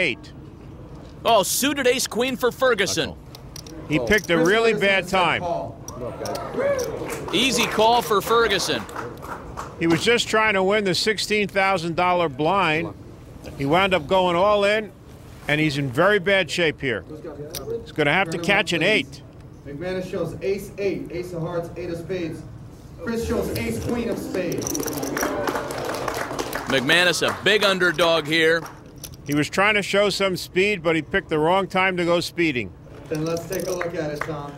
8. Oh, suited ace queen for Ferguson. He picked a really bad time. Easy call for Ferguson. He was just trying to win the $16,000 blind. He wound up going all in, and he's in very bad shape here. He's going to have to catch an 8. McManus shows ace 8, ace of hearts, 8 of spades. Chris shows ace queen of spades. McManus a big underdog here. He was trying to show some speed, but he picked the wrong time to go speeding. Then let's take a look at it, Tom.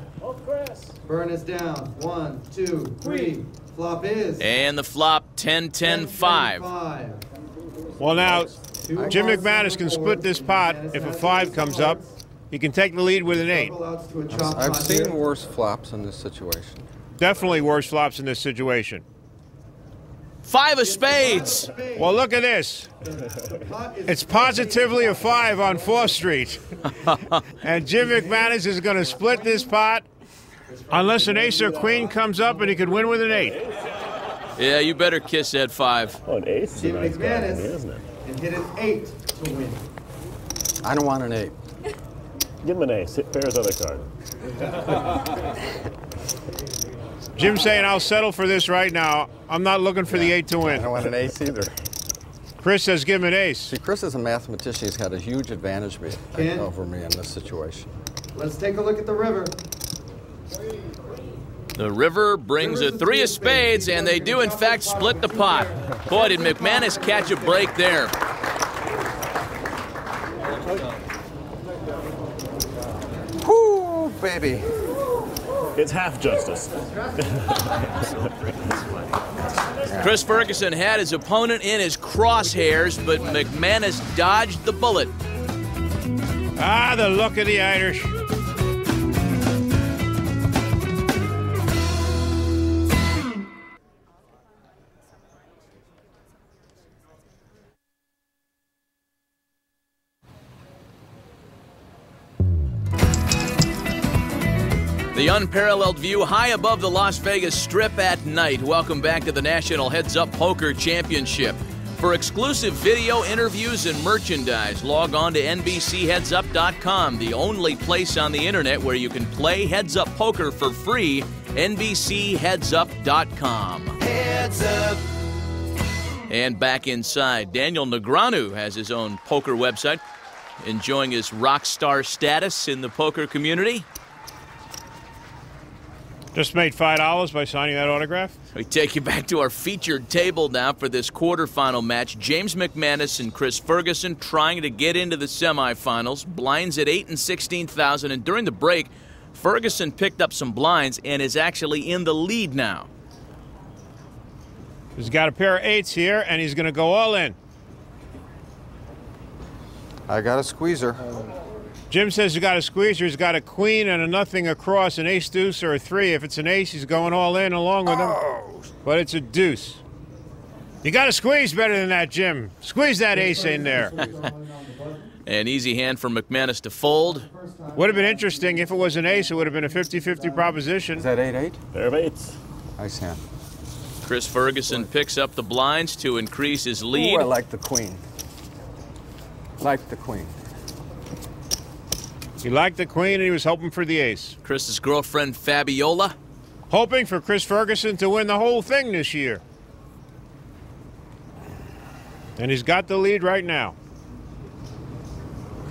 Burn is down. 1, 2, 3. Flop is. And the flop 10-10-5. Well, now, Jim McManus can split this pot if a 5 comes up. He can take the lead with an 8. I've seen worse flops in this situation. Definitely worse flops in this situation. 5 of spades. Well, look at this. It's positively a 5 on 4th Street. And Jim McManus is going to split this pot unless an ace or queen comes up, and he could win with an 8. Yeah, you better kiss that 5. Oh, an ace is a nice card, isn't it? And hit an 8 to win. I don't want an 8. Give him an ace. Hit Fair's other card. Jim's saying, I'll settle for this right now. I'm not looking for the 8 to I win. don't want an ace either. Chris says give him an ace. See, Chris is a mathematician. He's got a huge advantage over me in this situation. Let's take a look at the river. The river brings a 3 of spades, and they do, in fact, split the pot. Boy, did McManus catch a break there. Whoo, baby. It's half justice. Chris Ferguson had his opponent in his crosshairs, but McManus dodged the bullet. Ah, the luck of the Irish. The unparalleled view high above the Las Vegas Strip at night. Welcome back to the National Heads Up Poker Championship. For exclusive video, interviews, and merchandise, log on to NBCHeadsUp.com, the only place on the internet where you can play Heads Up Poker for free, NBCHeadsUp.com. Heads Up. And back inside, Daniel Negreanu has his own poker website, enjoying his rock star status in the poker community. Just made $5 by signing that autograph. We take you back to our featured table now for this quarterfinal match. James McManus and Chris Ferguson trying to get into the semifinals. Blinds at 8 and 16,000, and during the break, Ferguson picked up some blinds and is actually in the lead now. He's got a pair of 8s here, and he's going to go all in. I got a squeezer. Jim says he's got a squeezer. He's got a queen and a nothing across, an ace deuce or a 3. If it's an ace, he's going all in along with him. But it's a deuce. You got to squeeze better than that, Jim. Squeeze that ace in there. An easy hand for McManus to fold. Would have been interesting if it was an ace. It would have been a 50-50 proposition. Is that 8-8? Pair of 8s. Nice hand. Chris Ferguson picks up the blinds to increase his lead. Ooh, I like the queen. Like the queen. He liked the queen, and he was hoping for the ace. Chris's girlfriend, Fabiola. Hoping for Chris Ferguson to win the whole thing this year. And he's got the lead right now.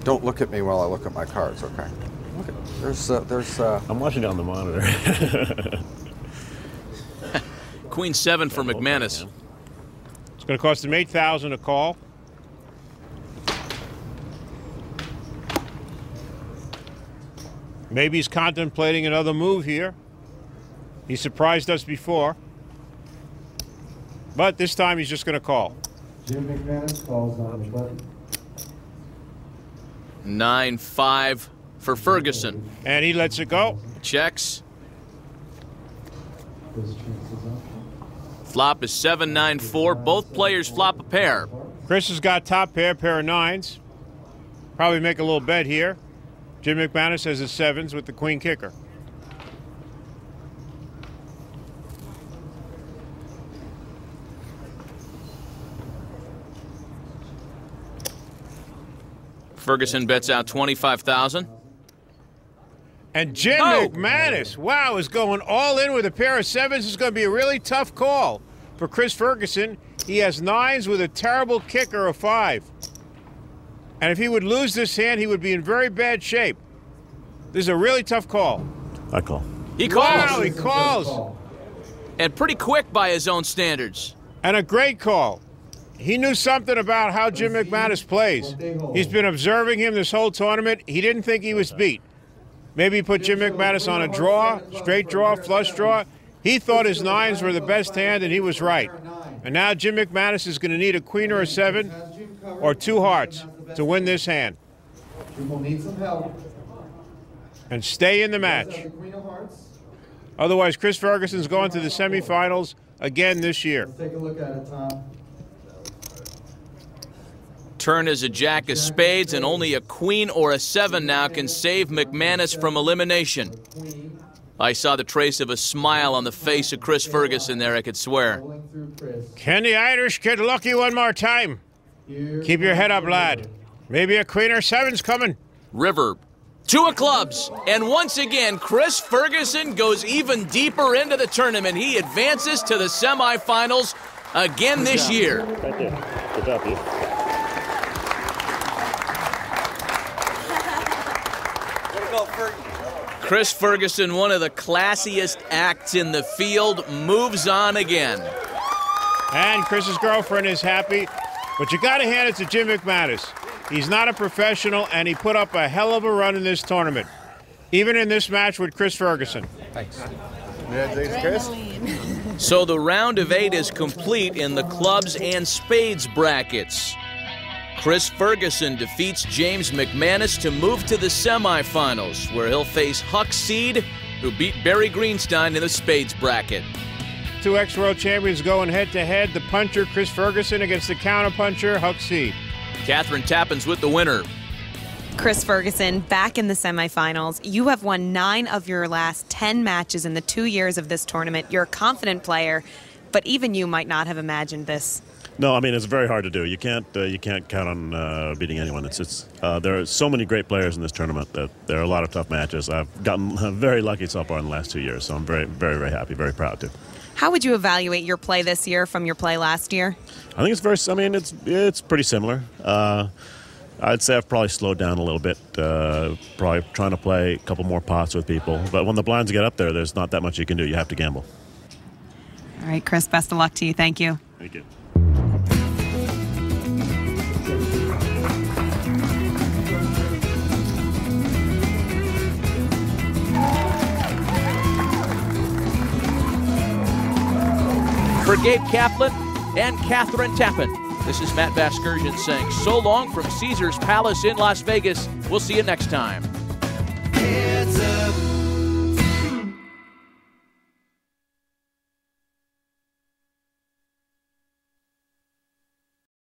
Don't look at me while I look at my cards, okay? Look at, there's I'm watching on the monitor. Queen 7 for McManus. It's going to cost him $8,000 to call. Maybe he's contemplating another move here. He surprised us before. But this time he's just going to call. Jim McManus calls on the button. 9-5 for Ferguson. And he lets it go. Checks. Flop is 7-9-4. Both players flop a pair. Chris has got top pair of 9s. Probably make a little bet here. Jim McManus has his 7s with the queen kicker. Ferguson bets out $25,000. And Jim McManus, wow, is going all in with a pair of sevens. This is going to be a really tough call for Chris Ferguson. He has nines with a terrible kick or a 5. And if he would lose this hand, he would be in very bad shape. This is a really tough call. I call. He calls. Wow, he calls. And pretty quick by his own standards. And a great call. He knew something about how Jim McManus plays. He's been observing him this whole tournament. He didn't think he was beat. Maybe he put Jim McManus on a draw, straight draw, flush draw. He thought his nines were the best hand, and he was right. And now Jim McManus is going to need a queen or a 7 or 2 hearts to win this hand and stay in the match. Otherwise, Chris Ferguson's going to the semifinals again this year. Take a look at it, Tom. Turn is a jack of spades, and only a queen or a 7 now can save McManus from elimination. I saw the trace of a smile on the face of Chris Ferguson there, I could swear. Can the Irish get lucky one more time? Keep your head up, lad. Maybe a queen or 7's coming. River, 2 of clubs, and once again, Chris Ferguson goes even deeper into the tournament. He advances to the semifinals again this year. Right there. Good job, you. Chris Ferguson, one of the classiest acts in the field, moves on again. And Chris's girlfriend is happy, but you got to hand it to Jim McManus. He's not a professional, and he put up a hell of a run in this tournament, even in this match with Chris Ferguson. Thanks. So the round of 8 is complete in the clubs and spades brackets. Chris Ferguson defeats James McManus to move to the semifinals, where he'll face Huck Seed, who beat Barry Greenstein in the spades bracket. 2 ex-world champions going head-to-head. The puncher, Chris Ferguson, against the counter-puncher, Huck Seed. Catherine Tappins with the winner. Chris Ferguson, back in the semifinals. You have won 9 of your last 10 matches in the 2 years of this tournament. You're a confident player, but even you might not have imagined this. No, I mean, it's very hard to do. You can't count on beating anyone. There are so many great players in this tournament that there are a lot of tough matches. I've gotten very lucky so far in the last 2 years, so I'm very, very, very happy, very proud too. How would you evaluate your play this year from your play last year? I think it's pretty similar. I'd say I've probably slowed down a little bit, probably trying to play a couple more pots with people. But when the blinds get up there, there's not that much you can do. You have to gamble. All right, Chris, best of luck to you. Thank you. Thank you. For Gabe Kaplan and Catherine Tappin, this is Matt Vasgersian saying so long from Caesars Palace in Las Vegas. We'll see you next time. Heads up.